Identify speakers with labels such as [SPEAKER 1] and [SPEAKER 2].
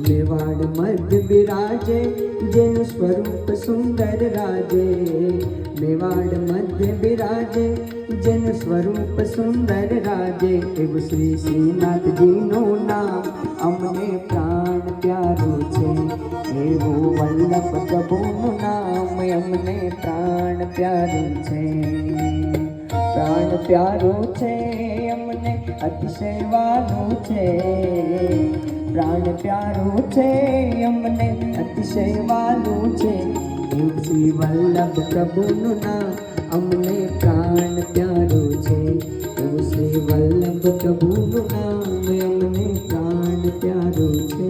[SPEAKER 1] મેવાડ મધ્ય બિરાજે જેનું સ્વરૂપ સુંદર રાજે, મેવાડ મધ્ય બિરાજે જેનું સ્વરૂપ સુંદર રાજે, એવું શ્રી શ્રીનાથજીનું નામ અમને પ્રાણ પ્યારું છે, એવું વલ્લભ પ્રભુનું નામ અમને પ્રાણ પ્યારું છે, પ્રાણ પ્યારું છે અમને અતિશય વાલું છે, પ્રાણ પ્યારું છે અમને અતિશય વાલું છે, એવું શ્રી વલ્લભ પ્રભુનું નામ અમને પ્રાણ પ્યારું છે, એવું શ્રી વલ્લભ પ્રભુનું નામ અમને પ્રાણ પ્યારું છે।